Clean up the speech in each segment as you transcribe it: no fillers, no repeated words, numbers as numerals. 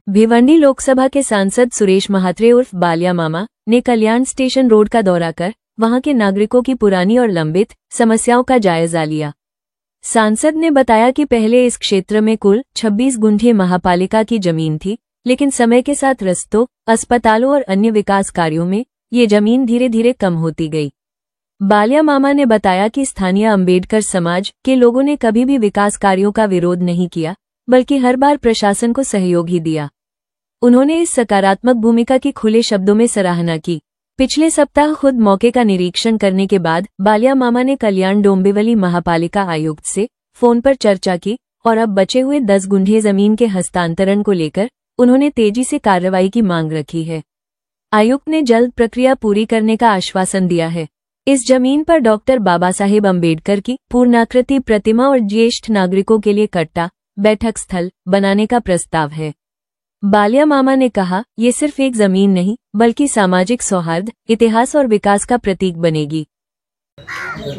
भिवंडी लोकसभा के सांसद सुरेश महात्रे उर्फ बालिया मामा ने कल्याण स्टेशन रोड का दौरा कर वहां के नागरिकों की पुरानी और लंबित समस्याओं का जायजा लिया। सांसद ने बताया कि पहले इस क्षेत्र में कुल 26 गुंठे महापालिका की जमीन थी, लेकिन समय के साथ रस्तों, अस्पतालों और अन्य विकास कार्यों में ये जमीन धीरे धीरे कम होती गई। बालिया मामा ने बताया कि स्थानीय अंबेडकर समाज के लोगों ने कभी भी विकास कार्यों का विरोध नहीं किया, बल्कि हर बार प्रशासन को सहयोग ही दिया। उन्होंने इस सकारात्मक भूमिका की खुले शब्दों में सराहना की। पिछले सप्ताह खुद मौके का निरीक्षण करने के बाद बालिया मामा ने कल्याण डोंबिवली महापालिका आयुक्त से फोन पर चर्चा की और अब बचे हुए 10 गुंठे जमीन के हस्तांतरण को लेकर उन्होंने तेजी से कार्रवाई की मांग रखी है। आयुक्त ने जल्द प्रक्रिया पूरी करने का आश्वासन दिया है। इस जमीन पर डॉक्टर बाबा साहेब अम्बेडकर की पूर्णाकृति प्रतिमा और ज्येष्ठ नागरिकों के लिए कट्टा बैठक स्थल बनाने का प्रस्ताव है। बालिया मामा ने कहा, ये सिर्फ एक जमीन नहीं बल्कि सामाजिक सौहार्द, इतिहास और विकास का प्रतीक बनेगी।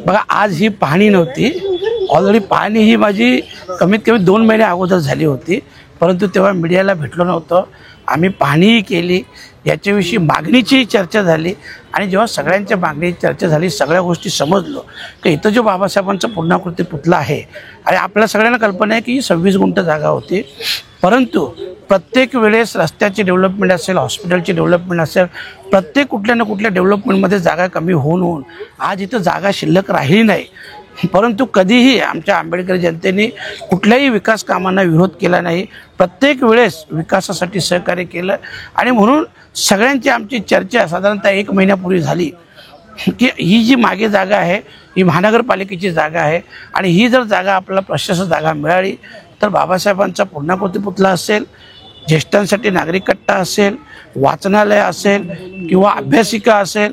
बघा, आज ही पाहणी नव्हती। ऑलरेडी पाहणी ही माझी कमीत कमी 2 महिने अगोदर झाली होती, परंतु तेव्हा मीडियाला भेटलो नव्हतो। आम्ही पाहणीही केली, याच्याविषयी मागणीची चर्चा झाली आणि जेव्हा सगळ्यांच्या मागणीची चर्चा झाली, सगळ्या गोष्टी समजलो की इथं जो बाबासाहेबांचा पूर्णाकृती पुतळा आहे आणि आपल्या सगळ्यांना कल्पना आहे की 26 गुंठ जागा होती, परंतु प्रत्येक वेळेस रस्त्याची डेव्हलपमेंट असेल, हॉस्पिटलची डेव्हलपमेंट असेल, प्रत्येक कुठल्या ना कुठल्या डेव्हलपमेंटमध्ये जागा कमी होऊन आज इथं जागा शिल्लक राहिली नाही। परंतु कधीही आमच्या आंबेडकर जनतेने कुठल्याही विकास कामांना विरोध केला नाही, प्रत्येक वेळेस विकासासाठी सहकार्य केलं आणि म्हणून सगळ्यांची आमची चर्चा साधारणतः 1 महिन्यापूर्वी झाली की ही जी मागे जागा आहे ही महानगरपालिकेची जागा आहे आणि ही जर जागा आपल्याला प्रशस्त जागा मिळाली तर बाबासाहेबांचा पूर्णाकृती पुतळा असेल, ज्येष्ठांसाठी नागरिक कट्टा असेल, वाचनालय असेल किंवा अभ्यासिका असेल,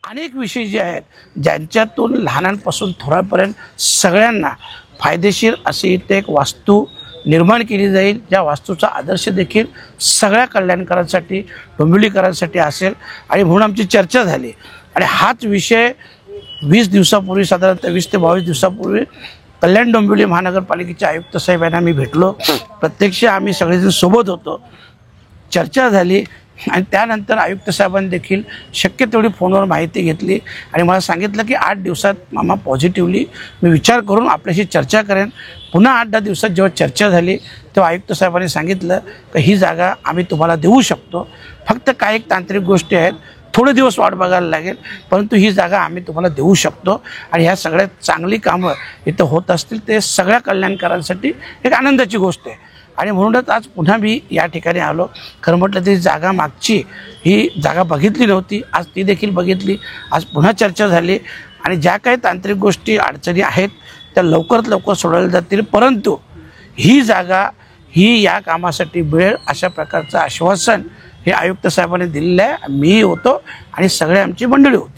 अनेक विषय जे आहेत ज्यांच्यातून लहानांपासून थोरापर्यंत सगळ्यांना फायदेशीर अशी इथे एक वास्तू निर्माण केली जाईल, ज्या वास्तूचा आदर्श देखील सगळ्या कल्याणकारांसाठी, डोंबिवलीकरांसाठी असेल। आणि म्हणून आमची चर्चा झाली आणि हाच विषय 20 दिवसापूर्वी, साधारणतः 20 ते 22 दिवसापूर्वी कल्याण डोंबिवली महानगरपालिकेचे आयुक्त साहेब यांना मी भेटलो। प्रत्यक्ष आम्ही सगळेजण सोबत होतो, चर्चा झाली आणि त्यानंतर आयुक्त साहेबांनी देखील शक्य तेवढी फोनवर माहिती घेतली आणि मला सांगितलं की 8 दिवसात मामा पॉझिटिव्हली मी विचार करून आपल्याशी चर्चा करेन। पुन्हा 8-10 दिवसात जेव्हा चर्चा झाली तेव्हा आयुक्त साहेबांनी सांगितलं की ही जागा आम्ही तुम्हाला देऊ शकतो, फक्त काही तांत्रिक गोष्टी आहेत, थोडे दिवस वाट बघायला लागेल, परंतु ही जागा आम्ही तुम्हाला देऊ शकतो आणि ह्या सगळ्यात चांगली कामं इथं होत असतील ते सगळ्या कल्याणकारांसाठी एक आनंदाची गोष्ट आहे। आणि म्हणूनच आज पुन्हा मी या ठिकाणी आलो। खरं म्हटलं तरी जागा मागची ही जागा बघितली नव्हती, आज ती देखील बघितली, आज पुन्हा चर्चा झाली आणि ज्या काही तांत्रिक गोष्टी अडचणी आहेत त्या लवकरात लवकर सोडवल्या जातील, परंतु ही जागा ही या कामासाठी मिळेल अशा प्रकारचं आश्वासन हे आयुक्त साहेबांनी दिलेलं आहे। मीही होतो आणि सगळे आमची मंडळी होती।